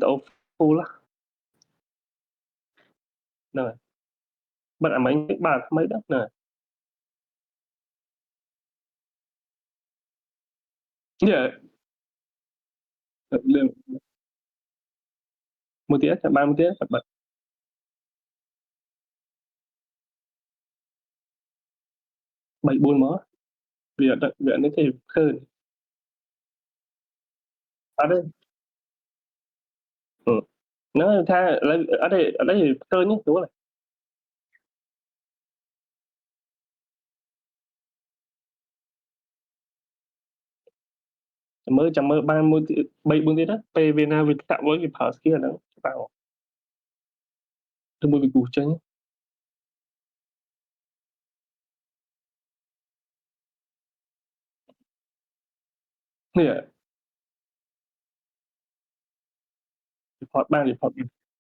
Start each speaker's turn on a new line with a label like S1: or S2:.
S1: វីដេអូ full ហ្នឹងហើយបិទអាមិញបាទថ្មីហ្នឹងហ្នឹងនេះរឿងមួយទៀតចាំបានមួយទៀតចាំបិទ3 4មកវាអត់នេះទេឃើញអត់ទេហ្នឹងហើយថាឥឡូវអត់ទេឃើញទេស្រួលហើយចាំមើលបានមួយទៀត3 4ទៀតណាពេលវាណាវាតាក់មួយវាប្រើ skill ហ្នឹងច្បាស់ទៅមួយវាគូសចេញនេះ report បាន report បាន